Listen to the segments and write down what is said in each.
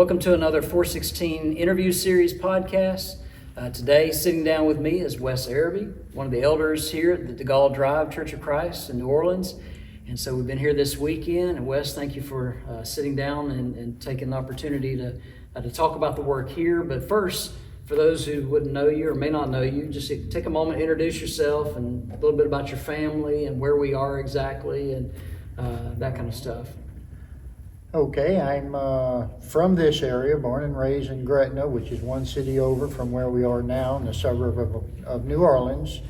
Welcome to another 416 interview series podcast. Today, sitting down with me is Wes Arabie, one of the elders here at the DeGaulle Drive Church of Christ in New Orleans. And so we've been here this weekend. And Wes, thank you for sitting down and taking the opportunity to talk about the work here. But first, for those who wouldn't know you or may not know you, just take a moment, introduce yourself and a little bit about your family and where we are exactly and that kind of stuff. Okay, I'm from this area, born and raised in Gretna, which is one city over from where we are now in the suburb of New Orleans.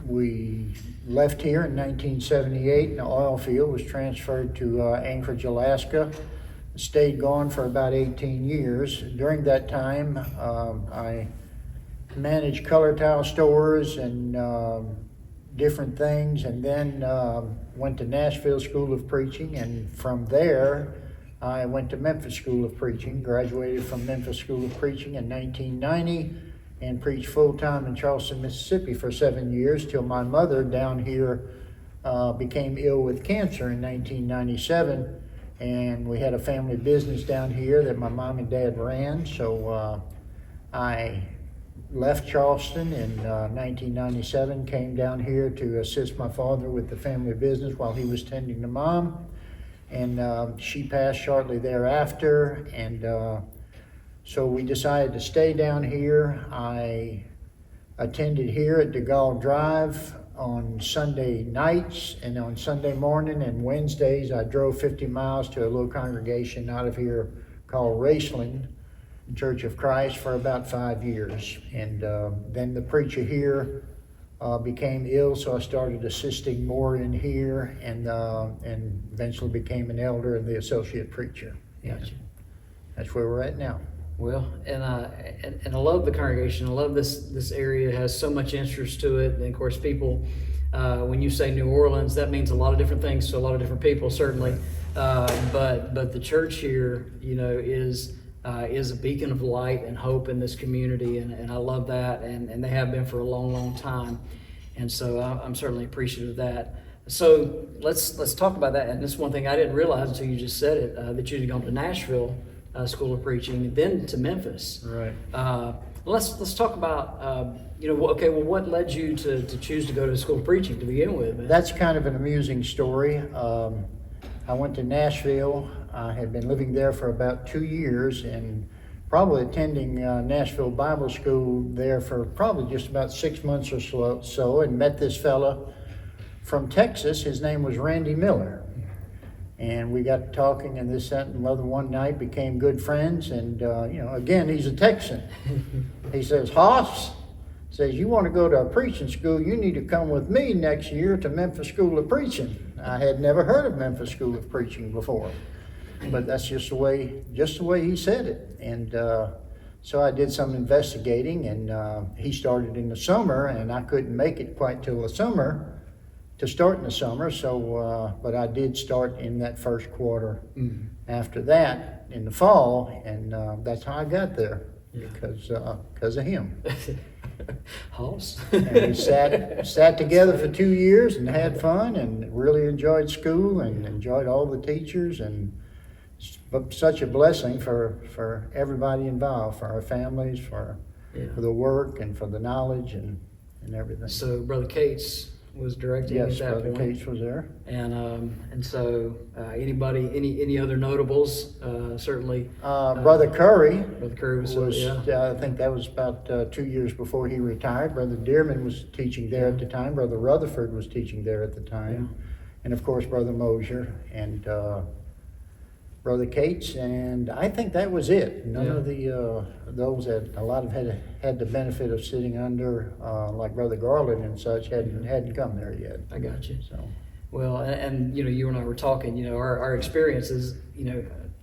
We left here in 1978 and the oil field was transferred to Anchorage, Alaska. Stayed gone for about 18 years. During that time, I managed color tile stores and different things, and then went to Nashville School of Preaching, and from there I went to Memphis School of Preaching, graduated from Memphis School of Preaching in 1990, and preached full-time in Charleston, Mississippi for 7 years till my mother down here became ill with cancer in 1997, and we had a family business down here that my mom and dad ran, so I left Charleston in 1997, came down here to assist my father with the family business while he was tending to mom, and she passed shortly thereafter, and so we decided to stay down here. I attended here at DeGaulle Drive on Sunday nights and on Sunday morning, and Wednesdays I drove 50 miles to a little congregation out of here called Raceland Church of Christ for about 5 years, and then the preacher here became ill, so I started assisting more in here, and eventually became an elder and the associate preacher. Gotcha. That's where we're at now. Well, and I love the congregation. I love this area. It has so much interest to it, and of course, people. When you say New Orleans, that means a lot of different things to a lot of different people, certainly. But the church here, is a beacon of light and hope in this community, and I love that, and they have been for a long, long time, and so I'm certainly appreciative of that. So let's talk about that, and this is one thing I didn't realize until you just said it, that you'd gone to Nashville School of Preaching, and then to Memphis. Right. Let's talk about what led you to choose to go to the School of Preaching to begin with, man? That's kind of an amusing story. I went to Nashville. I had been living there for about 2 years and probably attending Nashville Bible School there for probably just about 6 months or so, and met this fella from Texas. His name was Randy Miller. And we got talking and this, that, and the other one night, became good friends. And, again, he's a Texan. He says, Hoss, says, you want to go to a preaching school, you need to come with me next year to Memphis School of Preaching. I had never heard of Memphis School of Preaching before, but that's just the way he said it. And so I did some investigating, and he started in the summer, and I couldn't make it quite till the summer to start in the summer. So, but I did start in that first quarter. Mm-hmm. After that, in the fall, and that's how I got there, because of him. Hoss. And we sat together for 2 years and had fun and really enjoyed school and enjoyed all the teachers, and such a blessing for everybody involved, for our families, for the work and for the knowledge and everything. So Brother Cates was directing at that Brother point. Cates was there. And so any other notables, certainly. Brother Curry. Brother Curry was I think that was about 2 years before he retired. Brother Dearman was teaching there at the time. Brother Rutherford was teaching there at the time. Yeah. And of course, Brother Mosier and Brother Cates, and I think that was it. None of those that a lot of had the benefit of sitting under, like Brother Garland and such, hadn't come there yet. I got you. So, well, and you and I were talking. Our experiences,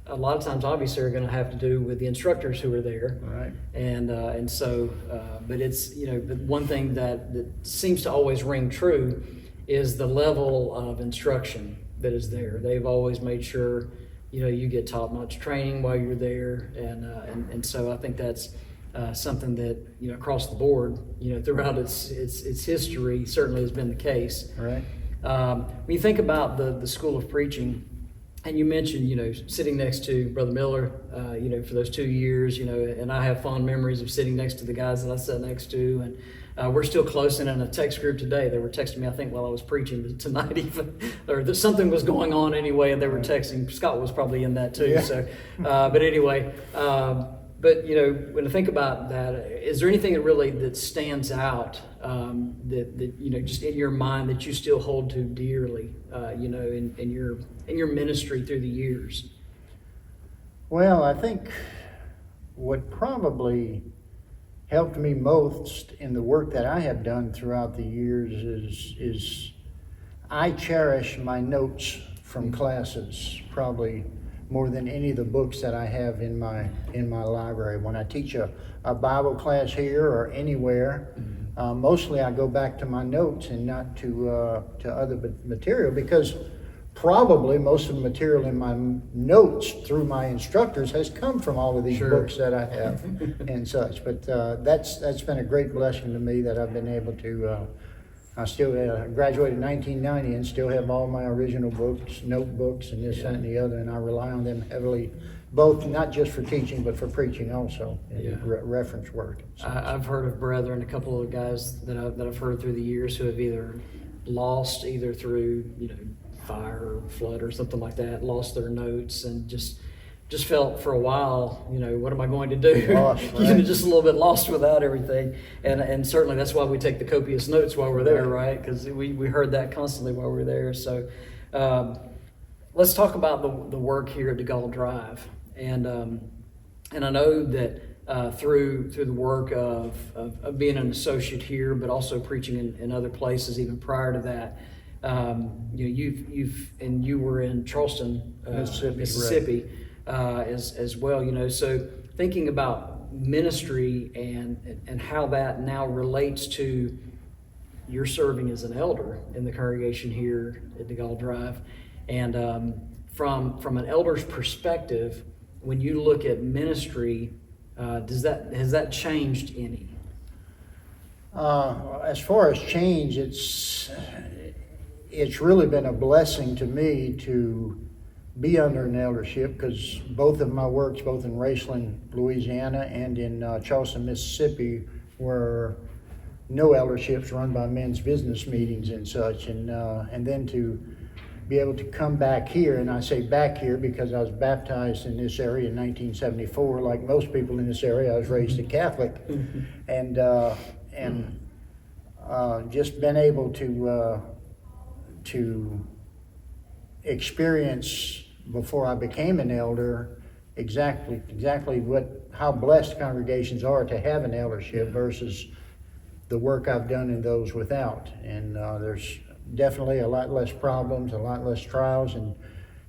a lot of times obviously are going to have to do with the instructors who are there. Right. And so, but it's but one thing that seems to always ring true is the level of instruction that is there. They've always made sure. You get top-notch training while you're there, and so I think that's something that across the board, throughout its history, certainly has been the case. Right. When you think about the School of Preaching, And you mentioned, sitting next to Brother Miller, for those 2 years, and I have fond memories of sitting next to the guys that I sat next to, and we're still close. And in a text group today, they were texting me, I think, while I was preaching tonight, even, or that something was going on anyway, and they were texting. Scott was probably in that too. Yeah. So, but anyway, but when I think about that, is there anything that stands out that just in your mind that you still hold to dearly, in your ministry through the years? Well, I think what probably helped me most in the work that I have done throughout the years is I cherish my notes from classes probably more than any of the books that I have in my library. When I teach a Bible class here or anywhere, mostly I go back to my notes and not to other material, because probably most of the material in my notes through my instructors has come from all of these books that I have and such. But that's been a great blessing to me that I've been able to. I still graduated in 1990 and still have all my original books, notebooks, and this, that, and the other, and I rely on them heavily, both not just for teaching but for preaching also, reference work. I've heard of brethren, a couple of guys that I've heard through the years who have either lost through fire or flood or something like that, lost their notes and just felt for a while, what am I going to do? Lost, right. Just a little bit lost without everything. And certainly that's why we take the copious notes while we're there, right? Because we heard that constantly while we were there. So let's talk about the work here at DeGaulle Drive. And I know that through the work of being an associate here, but also preaching in other places even prior to that, you were in Charleston, Mississippi. Right. As well, so thinking about ministry and how that now relates to your serving as an elder in the congregation here at DeGaulle Drive, and from an elder's perspective, when you look at ministry, has that changed any? As far as change, it's really been a blessing to me to be under an eldership, because both of my works, both in Raceland, Louisiana, and in Charleston, Mississippi, were no elderships run by men's business meetings and such, and then to be able to come back here, and I say back here because I was baptized in this area in 1974. Like most people in this area, I was raised a Catholic, and just been able to experience before I became an elder exactly how blessed congregations are to have an eldership versus the work I've done in those without. And there's definitely a lot less problems, a lot less trials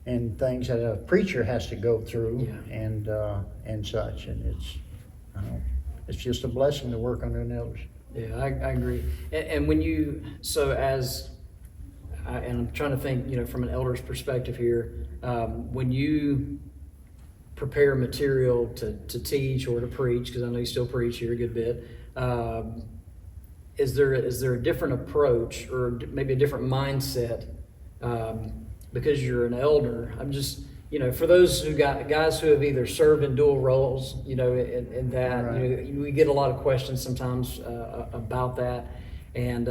and things that a preacher has to go through, and such. And it's just a blessing to work under an eldership. Yeah, I agree. And when and I'm trying to think, from an elder's perspective here, when you prepare material to teach or to preach, because I know you still preach here a good bit, is there a different approach or maybe a different mindset because you're an elder? I'm just, for those guys who have either served in dual roles, in that, right. We get a lot of questions sometimes about that, and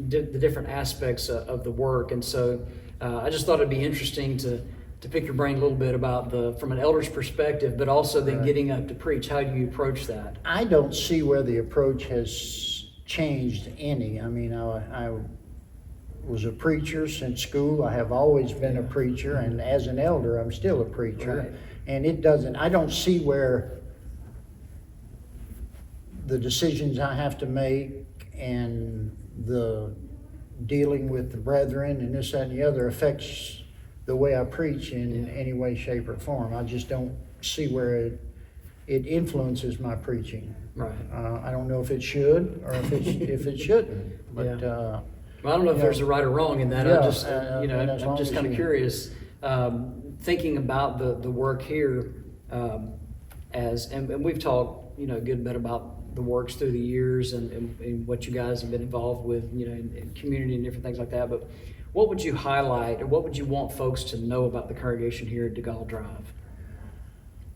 the different aspects of the work. And so I just thought it'd be interesting to pick your brain a little bit about from an elder's perspective, but also then getting up to preach. How do you approach that? I don't see where the approach has changed any. I mean, I was a preacher since school. I have always been a preacher, and as an elder, I'm still a preacher. Right. And I don't see where the decisions I have to make and the dealing with the brethren and this, that, and the other affects the way I preach in any way, shape, or form. I just don't see where it influences my preaching. Right. I don't know if it should or if it shouldn't. But well, I don't know if there's a right or wrong in that. I'm just kind of curious, thinking about the work here, and we've talked a good bit about the works through the years and what you guys have been involved with, in community and different things like that. But what would you highlight, or what would you want folks to know about the congregation here at DeGaulle Drive?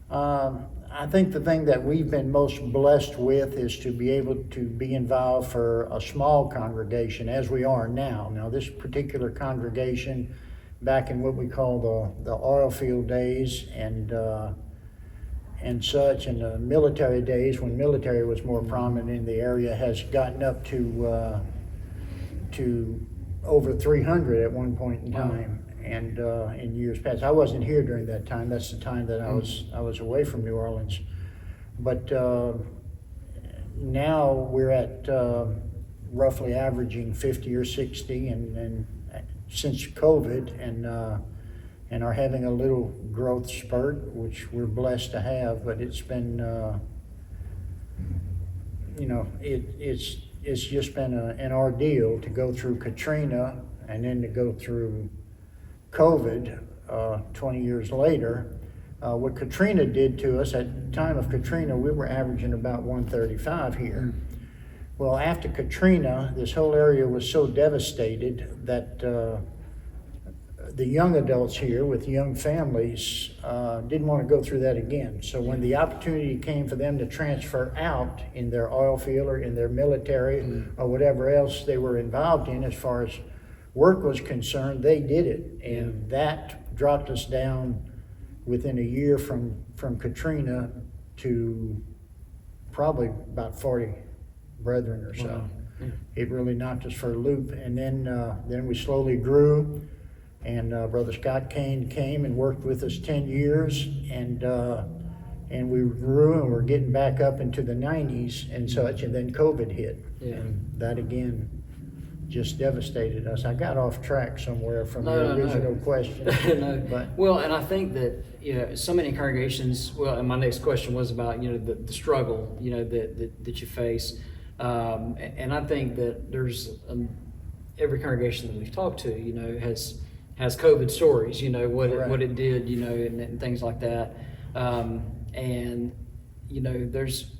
I think the thing that we've been most blessed with is to be able to be involved for a small congregation as we are now. Now, this particular congregation, back in what we call the oil field days and such, and the military days when military was more prominent in the area, has gotten up to over 300 at one point in time. And in years past, I wasn't here during that time. That's the time that I was away from New Orleans. But now we're at roughly averaging 50 or 60, and since COVID, and are having a little growth spurt, which we're blessed to have. But it's been, it's just been an ordeal to go through Katrina and then to go through COVID 20 years later. What Katrina did to us, at the time of Katrina, we were averaging about 135 here. Well, after Katrina, this whole area was so devastated that the young adults here with young families didn't want to go through that again. So when the opportunity came for them to transfer out in their oil field or in their military or whatever else they were involved in as far as work was concerned, they did it. And that dropped us down within a year from Katrina to probably about 40 brethren or so. Wow. Yeah. It really knocked us for a loop. And then we slowly grew, and Brother Scott Kane came and worked with us 10 years, and we grew, and we're getting back up into the 90s and such, and then COVID hit. Yeah. And that again just devastated us. I got off track somewhere from the original question. No. But, well, and I think that, so many congregations, and my next question was about, the struggle, that you face. And I think that there's, every congregation that we've talked to, has COVID stories, what it did, and things like that. And, there's,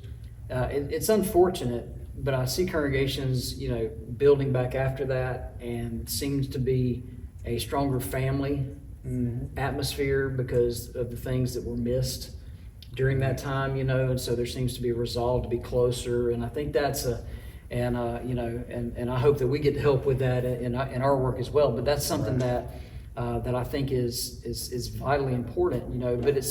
it's unfortunate, but I see congregations, building back after that, and seems to be a stronger family atmosphere because of the things that were missed during that time, and so there seems to be a resolve to be closer. And I think that's and I hope that we get to help with that in our work as well. But that's something that I think is vitally important, but it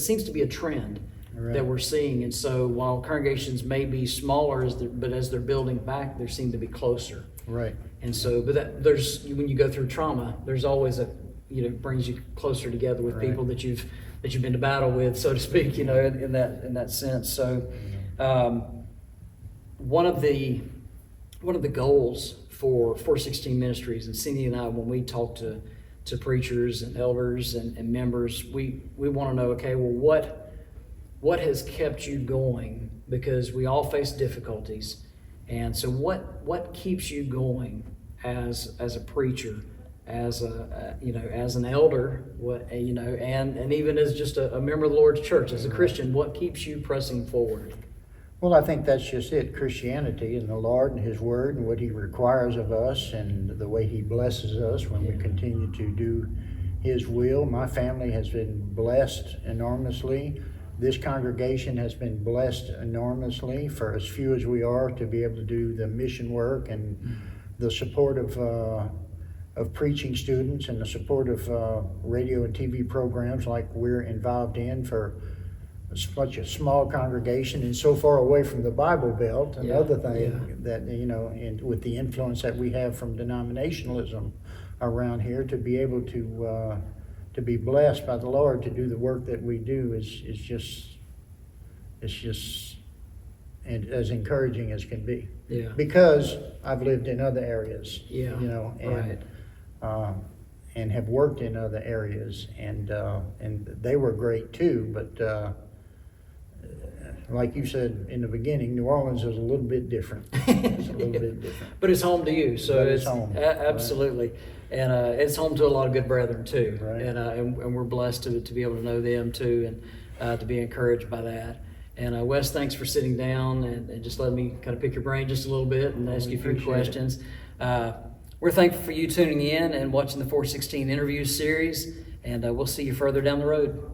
seems to be a trend. Right. That we're seeing. And so while congregations may be smaller, but as they're building back, they seem to be closer. Right. And so, when you go through trauma, there's always brings you closer together with people that you've been to battle with, so to speak, in that sense. So, one of the goals for 416 Ministries, and Cindy and I, when we talk to preachers and elders and members, we want to know, okay, well, what has kept you going? Because we all face difficulties. And so what keeps you going as a preacher, as an elder, and even as just a member of the Lord's church, as a Christian, what keeps you pressing forward? Well, I think that's just it. Christianity and the Lord and His Word and what He requires of us and the way He blesses us when we continue to do His will. My family has been blessed enormously. This congregation has been blessed enormously for as few as we are to be able to do the mission work and the support of preaching students and the support of radio and TV programs like we're involved in for such a small congregation and so far away from the Bible Belt. Another thing that, and with the influence that we have from denominationalism around here, to be able to be blessed by the Lord to do the work that we do is just and as encouraging as can be. Yeah. Because I've lived in other areas. Yeah. And have worked in other areas, and they were great too. But like you said in the beginning, New Orleans is a little bit different. It's a little bit different. But it's home to you, so it's home. Absolutely. Right. And it's home to a lot of good brethren too. Right. And we're blessed to be able to know them too, and to be encouraged by that. And Wes, thanks for sitting down and just letting me kind of pick your brain just a little bit and ask you a few questions. We're thankful for you tuning in and watching the 416 interview series, and we'll see you further down the road.